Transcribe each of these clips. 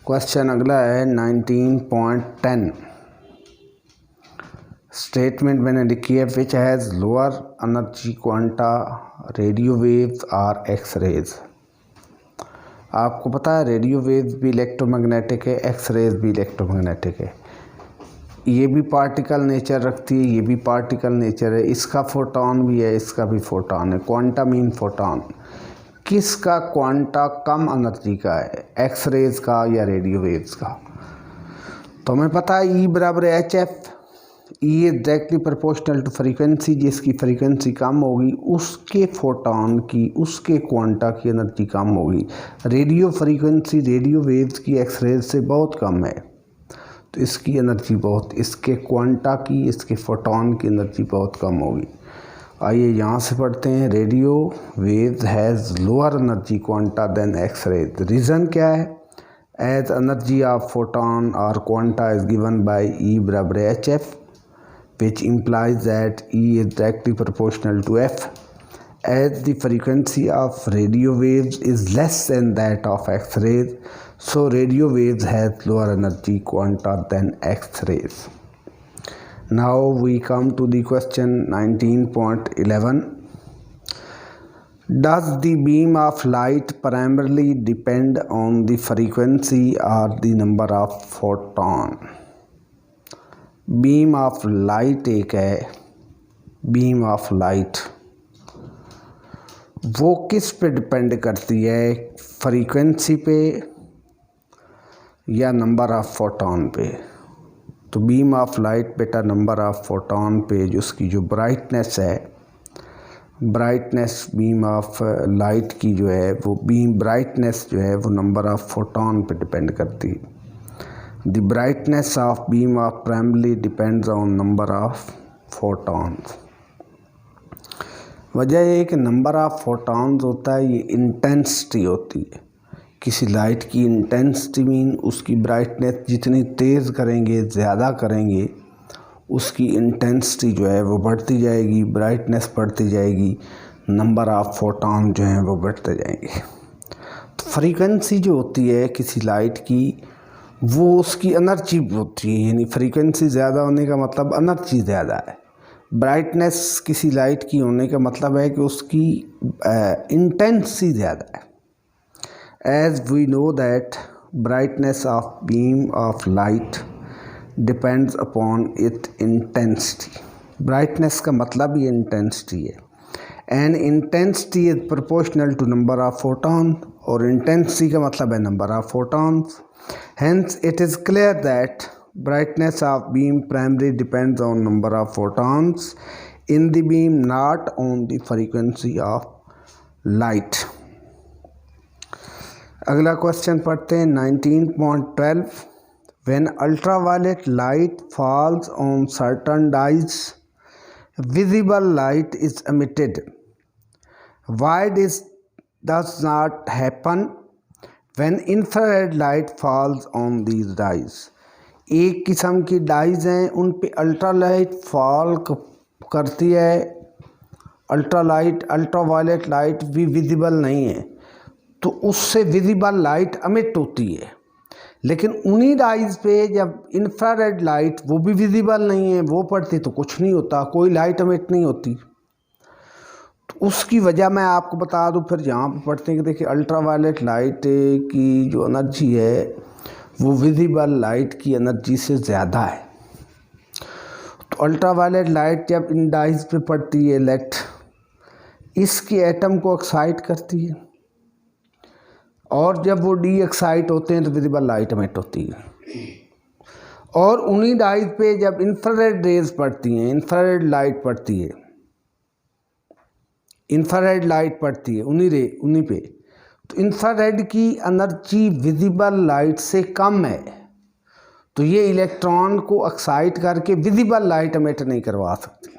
Question अगला है 19.10। Statement मैंने लिखी है which has lower energy quanta radio waves और एक्स रेज। आपको पता है रेडियो वेव्स भी इलेक्ट्रोमैग्नेटिक है, एक्स रेज भी इलेक्ट्रोमैग्नेटिक है। ये भी पार्टिकल नेचर रखती है, ये भी पार्टिकल नेचर है। इसका फोटोन भी है, इसका भी फोटोन है। Quanta mean photon. किसका क्वांटा कम एनर्जी का है, एक्स रेज का या रेडियो वेव्स का? तो हमें पता है E बराबर HF। E is directly proportional to frequency. जिसकी फ्रीक्वेंसी कम होगी उसके फोटोन की, उसके क्वांटा की एनर्जी कम होगी। रेडियो फ्रीक्वेंसी रेडियो वेव्स की एक्स रेज से बहुत कम है, तो इसकी एनर्जी बहुत, इसके क्वांटा की, इसके फोटोन की एनर्जी बहुत कम होगी। आइए यहाँ से पढ़ते हैं। Radio waves has lower energy quanta than X rays. Reason क्या है? एज एनर्जी ऑफ फोटोन और quanta is given by E बराबर HF, which implies that E is directly proportional to F. As the frequency of radio waves is less than that of X-rays, so radio waves has lower energy quanta than X-rays. Now we come to the question 19.11. Does the beam of light primarily depend on the frequency or the number of photon? Beam of light एक है, beam of light वो किस पे depend करती है, frequency पे या number of photon पे? तो बीम ऑफ लाइट बेटा नंबर ऑफ फोटोन पे, जो उसकी जो ब्राइटनेस है, ब्राइटनेस बीम ऑफ लाइट की जो है वो बीम ब्राइटनेस जो है वो नंबर ऑफ फोटोन पे डिपेंड करती है। The brightness of beam of primarily depends on number of photons. वजह ये कि नंबर ऑफ फोटॉन्स होता है, ये इंटेंसिटी होती है किसी लाइट की। इंटेंसिटी मीन उसकी ब्राइटनेस जितनी तेज़ करेंगे, ज़्यादा करेंगे, उसकी इंटेंसिटी जो है वो बढ़ती जाएगी, ब्राइटनेस बढ़ती जाएगी, नंबर ऑफ फोटॉन जो हैं वो बढ़ते जाएंगे। तो फ्रीक्वेंसी जो होती है किसी लाइट की वो उसकी एनर्जी होती है, यानी फ्रीक्वेंसी ज़्यादा होने का मतलब एनर्जी ज़्यादा है। ब्राइटनेस किसी लाइट की होने का मतलब है कि उसकी इंटेंसिटी ज़्यादा है। As we know that brightness of beam of light depends upon it intensity. Brightness का भी इंटेंसिटी है। And intensity is proportional to number of photon, और इंटेंसिटी का मतलब है number of photons. Hence, it is clear that brightness of beam primarily depends on number of photons in the beam, not on the frequency of light. अगला question पढ़ते हैं 19.12. When ultraviolet light falls on certain dyes, visible light is emitted. Why this does not happen when infrared light falls on these dyes? एक किस्म की dies हैं, उन पे ultralight fall करती है। अल्ट्रावायलेट लाइट भी विजिबल नहीं है, तो उससे विजिबल लाइट अमिट होती है। लेकिन उन्हीं डाइज पे जब इंफ्रारेड लाइट, वो भी विजिबल नहीं है, वो पड़ती तो कुछ नहीं होता, कोई लाइट अमिट नहीं होती। तो उसकी वजह मैं आपको बता दूं। फिर यहाँ पर पढ़ते हैं कि देखिए अल्ट्रावायलेट लाइट की जो एनर्जी है वो विजिबल लाइट की एनर्जी से ज़्यादा है। तो अल्ट्रावायलेट लाइट जब इन डाइज पे पड़ती है, लेट इसके एटम को एक्साइट करती है, और जब वो डी एक्साइट होते हैं तो विजिबल लाइट एमिट होती है। और उन्हीं डाइज पे जब इंफ्रारेड रेज पड़ती हैं, इंफ्रारेड लाइट पड़ती है, इंफ्रारेड लाइट पड़ती है उन्हीं पे, तो इंफ्रारेड की एनर्जी विजिबल लाइट से कम है, तो ये इलेक्ट्रॉन को एक्साइट करके विजिबल लाइट एमिट नहीं करवा सकती।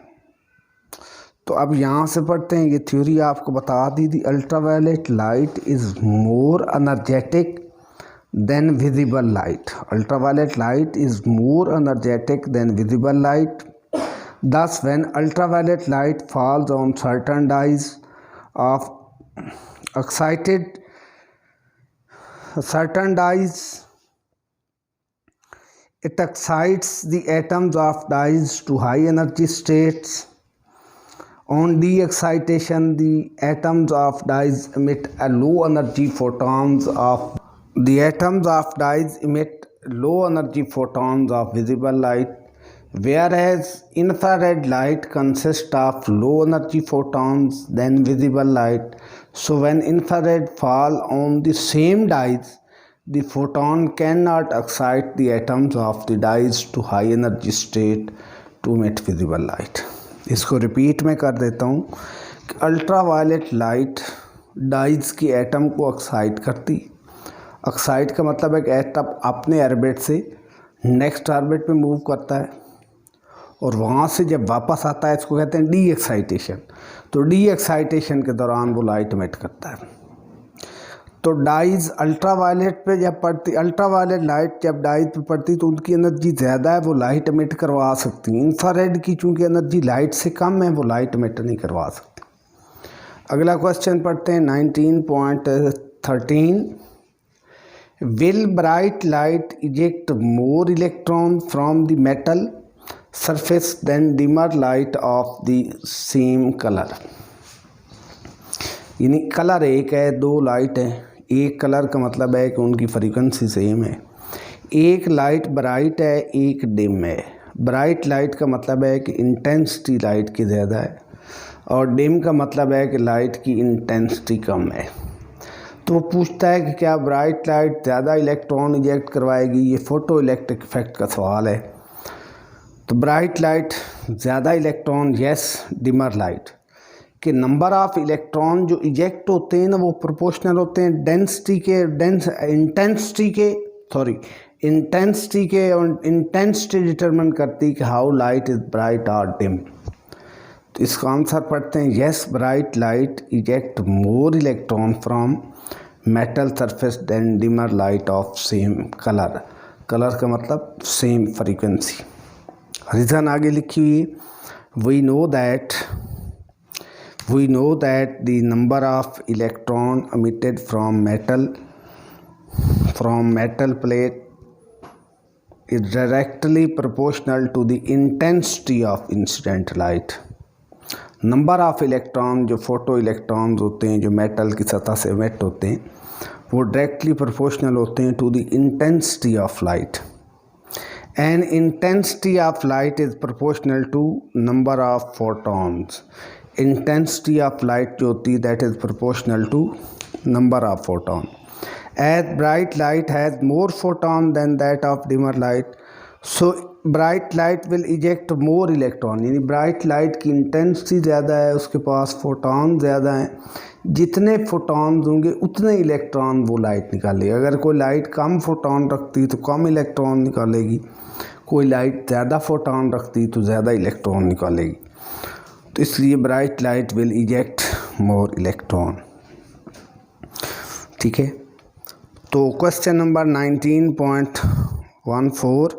तो अब यहाँ से पढ़ते हैं, ये थ्योरी आपको बता दी थी। Ultraviolet light is more energetic than visible light. Ultraviolet light is more energetic than visible light. Thus, when ultraviolet light falls on certain dyes of certain dyes It excites the atoms of dyes to high energy states. On de-excitation, the atoms of dyes emit a low energy photons of visible light, whereas infrared light consists of low energy photons than visible light. So when infrared fall on the same dyes, the photon cannot excite the atoms of the dyes to high energy state to emit visible light. इसको repeat में कर देता हूँ कि ultra violet light dies की atom को excite करती। Excite का मतलब है कि एटम अपने ऑर्बिट से नेक्स्ट ऑर्बिट में मूव करता है और वहाँ से जब वापस आता है इसको कहते हैं डी एक्साइटेशन। तो डी एक्साइटेशन के दौरान वो लाइट एमिट करता है। तो डाइज अल्ट्रा वायलेट पे जब पड़ती, अल्ट्रा वायलेट लाइट जब डाइज पे पड़ती तो उनकी एनर्जी ज़्यादा है, वो लाइट एमिट करवा सकती हैं। इंफ्रारेड की चूँकि एनर्जी लाइट से कम है, वो लाइट एमिट नहीं करवा सकती। अगला क्वेश्चन पढ़ते हैं 19.13। Will bright light eject more electron from the metal surface than dimmer light of the same colour. यानी कलर एक है, दो लाइट है। एक कलर का मतलब है कि उनकी फ्रीक्वेंसी सेम है। एक लाइट ब्राइट है, एक डिम है। ब्राइट लाइट का मतलब है कि इंटेंसिटी लाइट की ज़्यादा है और डिम का मतलब है कि लाइट की इंटेंसिटी कम है। तो वो पूछता है कि क्या ब्राइट लाइट ज़्यादा इलेक्ट्रॉन इजेक्ट करवाएगी। ये फोटो इलेक्ट्रिक इफेक्ट का सवाल है। तो ब्राइट लाइट ज़्यादा इलेक्ट्रॉन, यस। डिमर लाइट कि नंबर ऑफ़ इलेक्ट्रॉन जो इजेक्ट होते हैं ना वो प्रोपोर्शनल होते हैं इंटेंसिटी के और इंटेंसिटी डिटरमिन करती है कि हाउ लाइट इज़ ब्राइट और डिम। तो इसका आंसर पढ़ते हैं, yes bright light eject more electron from metal surface than dimmer light of same colour. Colour का मतलब सेम फ्रीक्वेंसी। रीज़न आगे लिखी हुई है, we know that the number of electron emitted from metal plate is directly proportional to the intensity of incident light. Number of electron जो photo electrons होते हैं जो मेटल की सतह से एमिट होते हैं वो डायरेक्टली प्रोपोर्शनल होते हैं to the intensity of light. And intensity of light is proportional to number of photons. Intensity of light जो होती है that is proportional to number of photon. As bright light has more photon than that of dimmer light, so bright light will eject more electron. यानी bright light की intensity ज़्यादा है, उसके पास photon ज़्यादा हैं। जितने फोटॉन्स होंगे उतने इलेक्ट्रॉन वो लाइट निकालेगी। अगर कोई लाइट कम फोटॉन रखती तो कम इलेक्ट्रॉन निकालेगी, कोई लाइट ज़्यादा फोटॉन रखती तो ज़्यादा इलेक्ट्रॉन निकालेगी। तो इसलिए bright light will eject more electron. ठीक है। तो question number 19.14।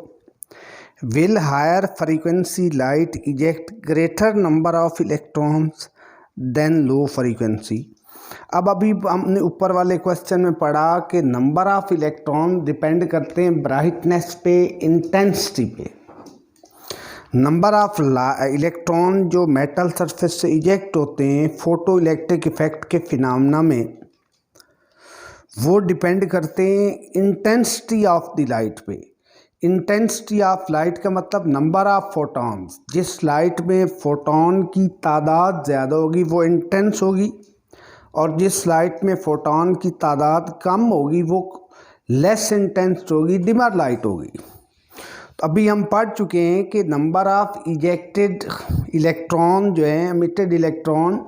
Will higher frequency light eject greater number of electrons than low frequency. अब अभी हमने ऊपर वाले क्वेश्चन में पढ़ा कि नंबर ऑफ इलेक्ट्रॉन डिपेंड करते हैं ब्राइटनेस पे, इंटेंसिटी पे। नंबर ऑफ इलेक्ट्रॉन जो मेटल सरफेस से इजेक्ट होते हैं फोटो इलेक्ट्रिक इफेक्ट के फिनोमेना में, वो डिपेंड करते हैं इंटेंसिटी ऑफ द लाइट पे। इंटेंसिटी ऑफ लाइट का मतलब नंबर ऑफ फोटॉन्स। जिस लाइट में फोटॉन की तादाद ज़्यादा होगी वो इंटेंस होगी, और जिस लाइट में फोटॉन की तादाद कम होगी वो लेस इंटेंस होगी, डिमर लाइट होगी। तो अभी हम पढ़ चुके हैं कि नंबर ऑफ इजेक्टेड इलेक्ट्रॉन जो है, एमिटेड इलेक्ट्रॉन,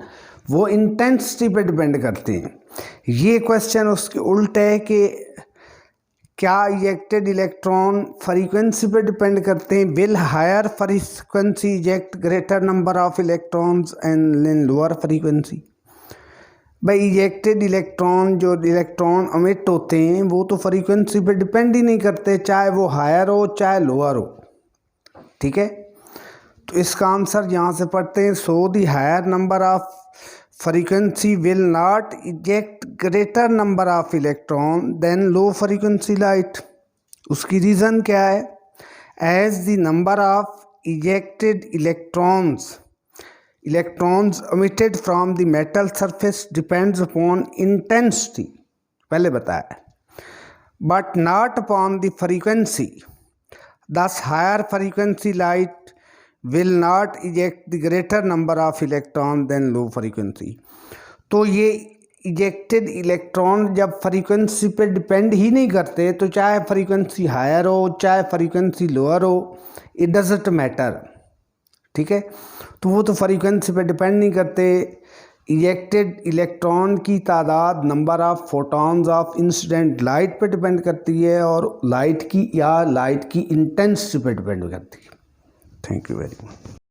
वो इंटेंसिटी पे डिपेंड करते हैं। ये क्वेश्चन उसके उल्ट है कि क्या इजेक्टेड इलेक्ट्रॉन फ्रीक्वेंसी पे डिपेंड करते हैं। Will higher frequency eject greater number of electrons and in lower frequency. भाई इजेक्टेड इलेक्ट्रॉन जो इलेक्ट्रॉन एमिट होते हैं वो तो फ्रीक्वेंसी पे डिपेंड ही नहीं करते, चाहे वो हायर हो चाहे लोअर हो। ठीक है। तो इसका आंसर यहाँ से पढ़ते हैं, so the higher number of frequency will not eject greater number of electron than low frequency light. उसकी रीज़न क्या है as the number of ejected electrons emitted from the metal surface depends upon intensity, पहले बताया, but not upon the frequency. Thus higher frequency light will not eject the greater number of electrons than low frequency. तो ये ejected electron जब frequency पे depend ही नहीं करते, तो चाहे फ्रीक्वेंसी हायर हो चाहे फ्रीक्वेंसी लोअर हो, इट डजंट मैटर, ठीक है। तो वो तो फ्रीक्वेंसी पे डिपेंड नहीं करते। इजेक्टेड इलेक्ट्रॉन की तादाद number of photons of incident light पे डिपेंड करती है और लाइट की इंटेंसिटी पे डिपेंड करती है। Thank you very much.